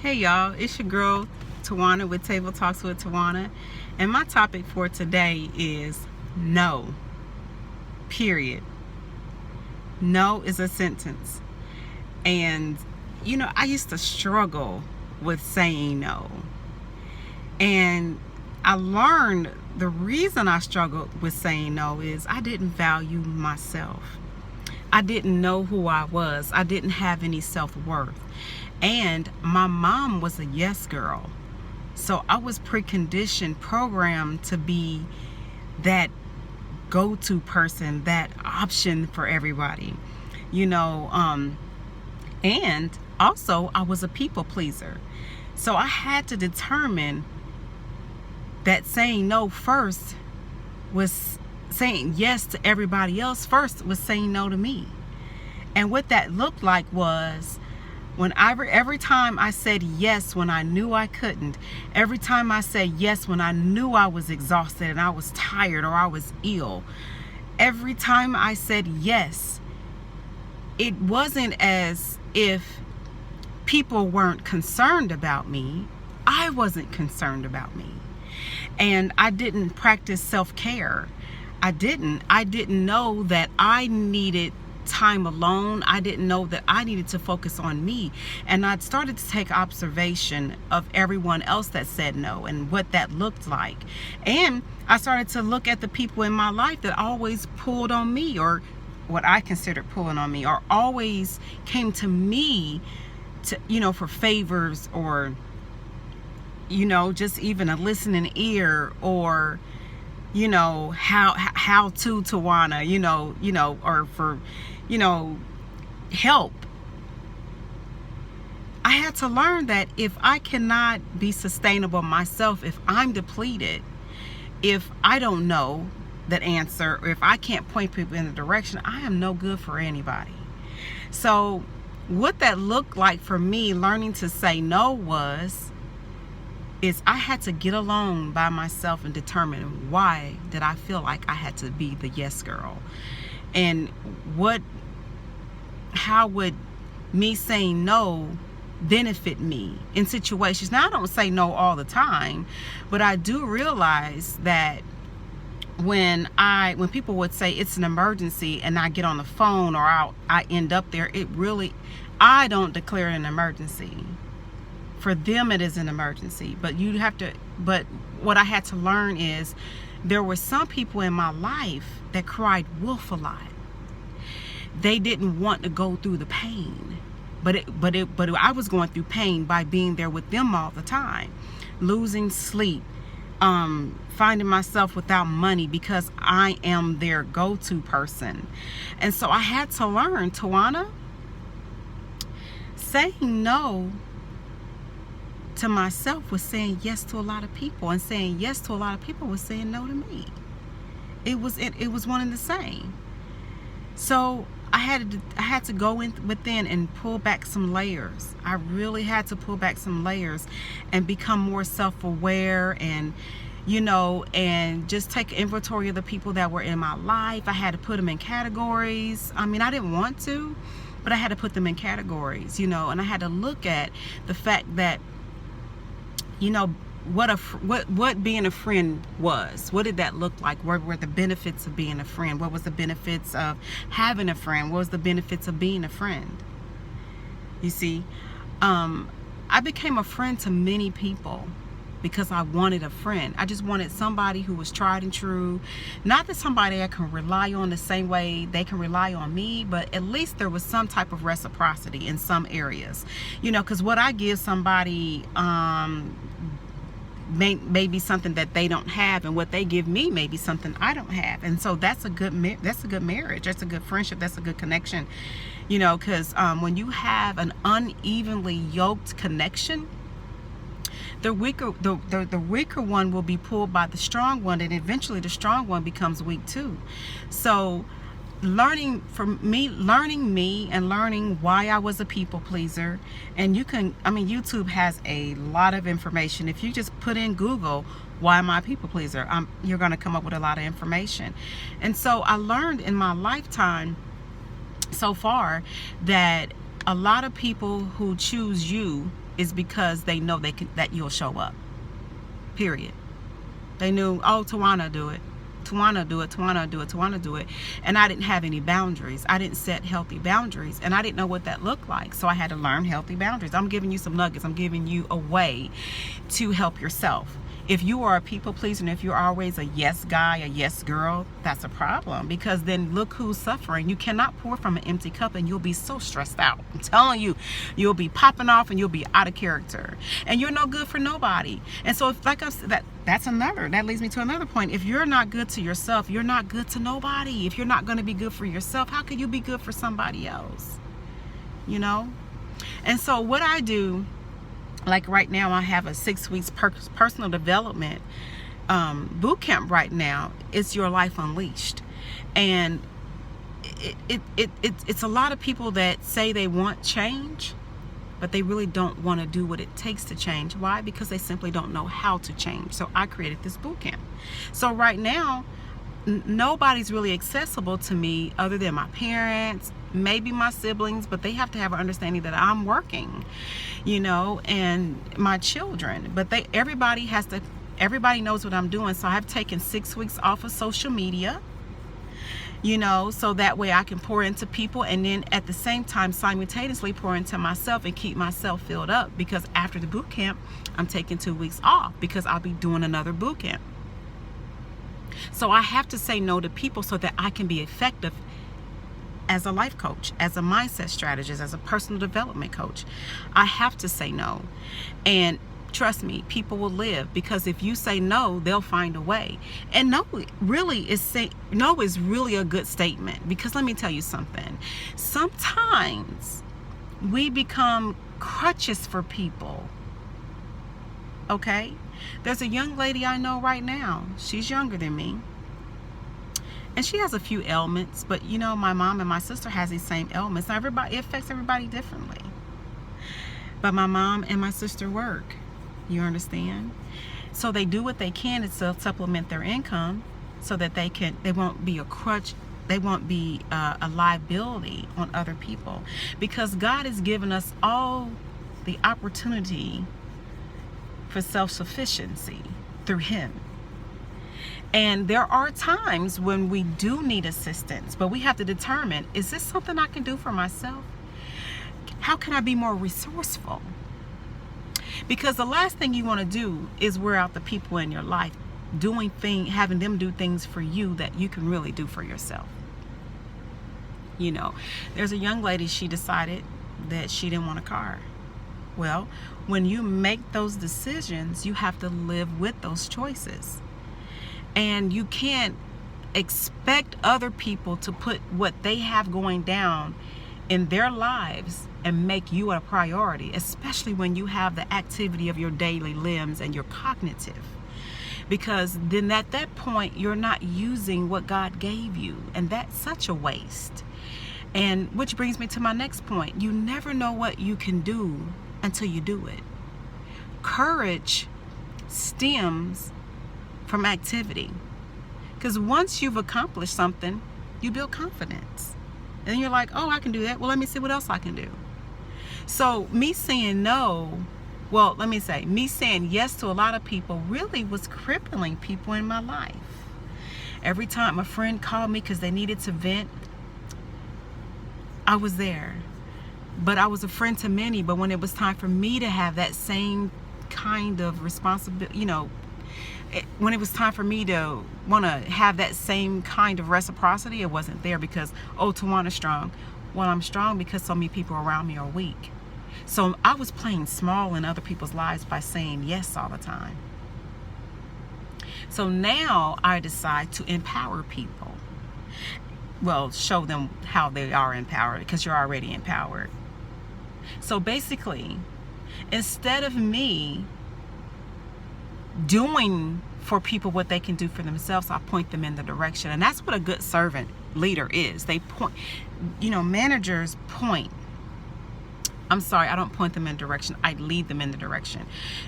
Hey y'all, it's your girl Tawana with Table Talks with Tawana, and my topic for today is no. Period. No is a sentence. And I used to struggle with saying no. And I learned the reason I struggled with saying no is I didn't value myself. I didn't know who I was. I didn't have any self-worth. And my mom was a yes girl. So I was preconditioned, programmed to be that go-to person, that option for everybody. And also I was a people pleaser. So I had to determine that saying no first was saying yes to everybody else first was saying no to me. And what that looked like was every time I said yes when I knew I couldn't, every time I said yes when I knew I was exhausted and I was tired or I was ill, every time I said yes, it wasn't as if people weren't concerned about me. I wasn't concerned about me. And I didn't practice self-care. I didn't know that I needed time alone. I didn't know that I needed to focus on me. And I started to take observation of everyone else that said no and what that looked like. And I started to look at the people in my life that always pulled on me, or what I considered pulling on me, or always came to me to, for favors, or, just even a listening ear, or how to Tawana, or for, help. I had to learn that if I cannot be sustainable myself, if I'm depleted, if I don't know that answer, or if I can't point people in the direction, I am no good for anybody. So what that looked like for me learning to say no is I had to get alone by myself and determine why did I feel like I had to be the yes girl, and how would me saying no benefit me in situations. Now, I don't say no all the time, but I do realize that when people would say it's an emergency and I get on the phone or I end up there, I don't declare it an emergency. For them it is an emergency, but what I had to learn is there were some people in my life that cried wolf a lot. They didn't want to go through the pain, but I was going through pain by being there with them all the time, losing sleep, finding myself without money because I am their go-to person. And so I had to learn, Tawana, saying no to myself was saying yes to a lot of people, and saying yes to a lot of people was saying no to me. It was one and the same. So I had to go within and pull back some layers. I really had to pull back some layers and become more self-aware, and and just take inventory of the people that were in my life. I had to put them in categories. I mean, I didn't want to, but I had to put them in categories, and I had to look at the fact that what being a friend was. What did that look like? What were the benefits of being a friend? What was the benefits of having a friend? What was the benefits of being a friend? You see, I became a friend to many people because I wanted a friend. I just wanted somebody who was tried and true. Not that somebody I can rely on the same way they can rely on me, but at least there was some type of reciprocity in some areas. Because what I give somebody may be something that they don't have, and what they give me may be something I don't have. And so that's a good marriage. That's a good friendship. That's a good connection. Because when you have an unevenly yoked connection, the weaker one will be pulled by the strong one, and eventually the strong one becomes weak too. So learning me and learning why I was a people pleaser. And YouTube has a lot of information. If you just put in Google, why am I a people pleaser, you're going to come up with a lot of information. And so I learned in my lifetime so far that A lot of people who choose you is because they know that you'll show up. Period. They knew, oh, Tawana do it. Tawana do it. Tawana do it. Tawana do it. And I didn't have any boundaries. I didn't set healthy boundaries. And I didn't know what that looked like. So I had to learn healthy boundaries. I'm giving you some nuggets. I'm giving you a way to help yourself. If you are a people pleaser and if you're always a yes guy, a yes girl, that's a problem, because then look who's suffering. You cannot pour from an empty cup, and you'll be so stressed out. I'm telling you, you'll be popping off and you'll be out of character, and you're no good for nobody. And so, if, like I said, that leads me to another point. If you're not good to yourself, you're not good to nobody. If you're not going to be good for yourself, how could you be good for somebody else? You know? And so what I do, like right now, I have a 6 weeks personal development boot camp right now. It's Your Life Unleashed. And it's a lot of people that say they want change, but they really don't want to do what it takes to change. Why? Because they simply don't know how to change. So I created this boot camp. So right now, nobody's really accessible to me other than my parents, maybe my siblings, but they have to have an understanding that I'm working, you know, and my children. But everybody knows what I'm doing. So I've taken 6 weeks off of social media, you know, so that way I can pour into people, and then at the same time simultaneously pour into myself and keep myself filled up, because after the boot camp, I'm taking 2 weeks off because I'll be doing another boot camp. So I have to say no to people so that I can be effective as a life coach, as a mindset strategist, as a personal development coach. I have to say no. And trust me, people will live, because if you say no, they'll find a way. And no is really a good statement, because let me tell you something. Sometimes we become crutches for people. Okay? There's a young lady I know right now. She's younger than me. And she has a few ailments, but you know, my mom and my sister has these same ailments. Now it affects everybody differently. But my mom and my sister work. You understand? So they do what they can to supplement their income so that they won't be a crutch. They won't be a liability on other people, because God has given us all the opportunity for self-sufficiency through Him. And there are times when we do need assistance, but we have to determine, is this something I can do for myself? How can I be more resourceful? Because the last thing you want to do is wear out the people in your life, having them do things for you that you can really do for yourself. You know, there's a young lady, she decided that she didn't want a car. Well, when you make those decisions, you have to live with those choices. And you can't expect other people to put what they have going down in their lives and make you a priority, especially when you have the activity of your daily limbs and you're cognitive. Because then at that point, you're not using what God gave you, and that's such a waste. And which brings me to my next point. You never know what you can do until you do it. Courage stems from activity, because once you've accomplished something, you build confidence, and you're like, oh, I can do that. Well, let me see what else I can do. So me saying yes to a lot of people really was crippling people in my life. Every time a friend called me because they needed to vent, I was there. But I was a friend to many. But when it was time for me to have that same kind of responsibility, you know, when it was time for me to want to have that same kind of reciprocity, it wasn't there, because, oh, Tawana's strong. Well, I'm strong because so many people around me are weak. So I was playing small in other people's lives by saying yes all the time. So now I decide to empower people. Well, show them how they are empowered, because you're already empowered. So basically, instead of me doing for people what they can do for themselves, I point them in the direction. And that's what a good servant leader is. They point, you know, managers point. I'm sorry, I don't point them in direction. I lead them in the direction.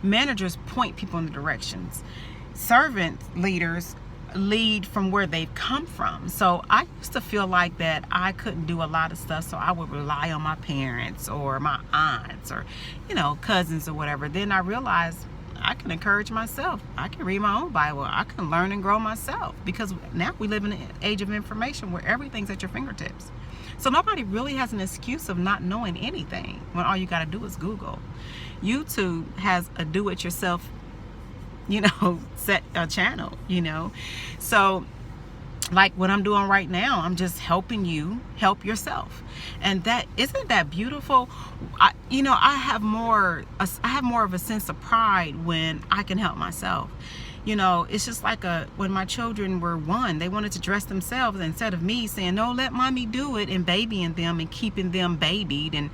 Managers point people in the directions. Servant leaders lead from where they've come from. So I used to feel like that I couldn't do a lot of stuff, so I would rely on my parents or my aunts or, you know, cousins or whatever. Then I realized I can encourage myself. I can read my own Bible. I can learn and grow myself, because now we live in an age of information where everything's at your fingertips. So nobody really has an excuse of not knowing anything when all you got to do is Google. YouTube has a do-it-yourself, you know, set a channel, you know. So like what I'm doing right now, I'm just helping you help yourself. And that, isn't that beautiful? You know, I have more of a sense of pride when I can help myself. You know, it's just like when my children were 1, they wanted to dress themselves, instead of me saying, no, let mommy do it, and babying them and keeping them babied and,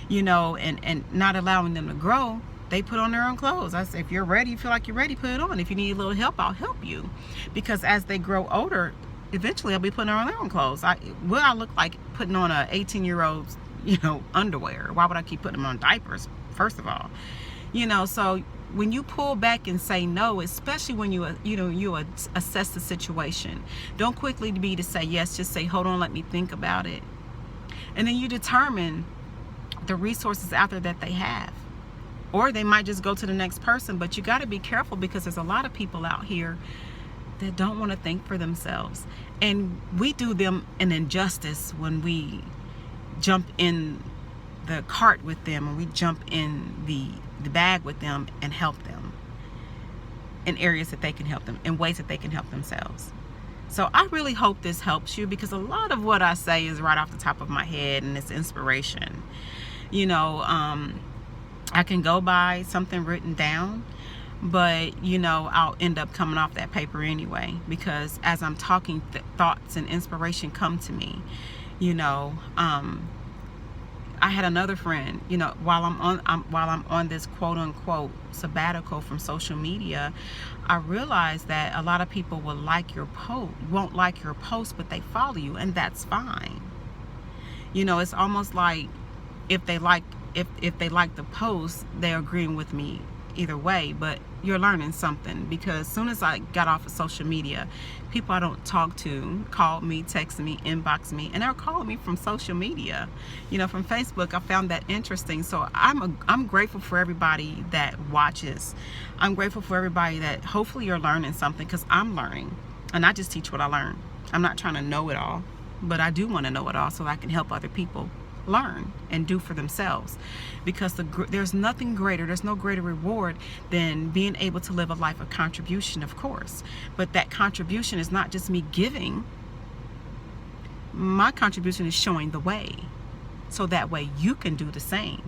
you know, and not allowing them to grow. They put on their own clothes. I say, if you're ready, you feel like you're ready, put it on. If you need a little help, I'll help you. Because as they grow older, eventually I'll be putting on their own clothes. Will I look like putting on a 18-year-old's, you know, underwear? Why would I keep putting them on diapers, first of all? You know, so when you pull back and say no, especially when you assess the situation, don't quickly be to say yes. Just say, hold on, let me think about it. And then you determine the resources out there that they have. Or they might just go to the next person. But you got to be careful, because there's a lot of people out here that don't want to think for themselves. And we do them an injustice when we jump in the cart with them, and we jump in the bag with them and help them in areas that they can help them, in ways that they can help themselves. So I really hope this helps you, because a lot of what I say is right off the top of my head, and it's inspiration. You know, I can go by something written down, but you know, I'll end up coming off that paper anyway, because as I'm talking, thoughts and inspiration come to me. You know, I had another friend, you know, while I'm on this quote unquote sabbatical from social media, I realized that a lot of people won't like your post, but they follow you, and that's fine. You know, it's almost like if they like the post, they're agreeing with me either way, but you're learning something. Because as soon as I got off of social media, people I don't talk to called me, texted me, inboxed me, and they're calling me from social media, you know, from Facebook. I found that interesting. So I'm grateful for everybody that watches. I'm grateful for everybody that hopefully you're learning something, because I'm learning, and I just teach what I learn. I'm not trying to know it all, but I do want to know it all so I can help other people learn and do for themselves. Because there's nothing greater, there's no greater reward than being able to live a life of contribution, of course. But that contribution is not just me giving. My contribution is showing the way, so that way you can do the same.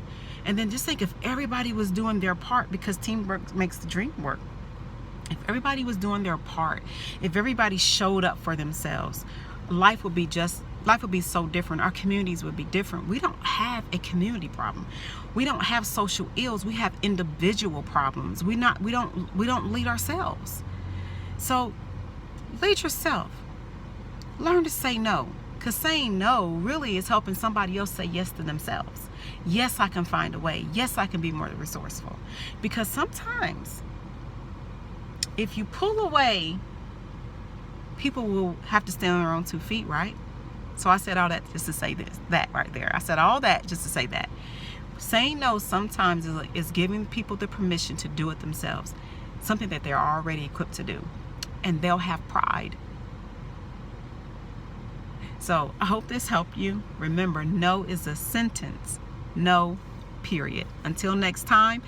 And then just think, if everybody was doing their part, because teamwork makes the dream work. If everybody was doing their part, if everybody showed up for themselves, life would be so different. Our communities would be different. We don't have a community problem. We don't have social ills. We have individual problems. We don't lead ourselves. So lead yourself. Learn to say no, because saying no really is helping somebody else say yes to themselves. Yes, I can find a way. Yes, I can be more resourceful. Because sometimes if you pull away, people will have to stand on their own 2 feet, right? So I said all that just to say that right there. I said all that just to say that. Saying no sometimes is giving people the permission to do it themselves, something that they're already equipped to do, and they'll have pride. So I hope this helped you. Remember, no is a sentence. No, period. Until next time,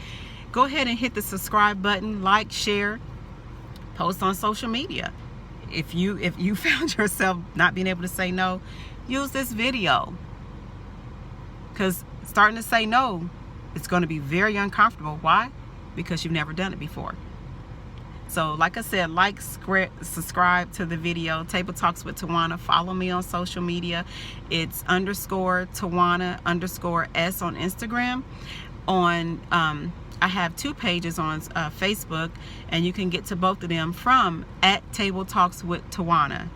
go ahead and hit the subscribe button, like, share, post on social media. If you found yourself not being able to say no, use this video. Because starting to say no, it's going to be very uncomfortable. Why? Because you've never done it before. So like I said, like, subscribe to the video, Table Talks with Tawana. Follow me on social media. It's _Tawana_S on Instagram. I have 2 pages on Facebook, and you can get to both of them from @Table Talks with Tawana.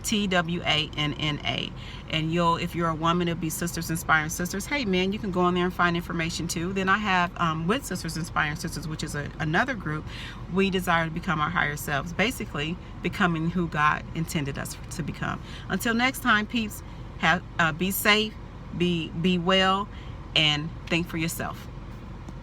TWANNA. And if you're a woman, it'll be Sisters Inspiring Sisters. Hey man, you can go on there and find information too. Then I have with Sisters Inspiring Sisters, which is another group, we desire to become our higher selves, basically becoming who God intended us to become. Until next time, peeps, be safe, be well, and think for yourself.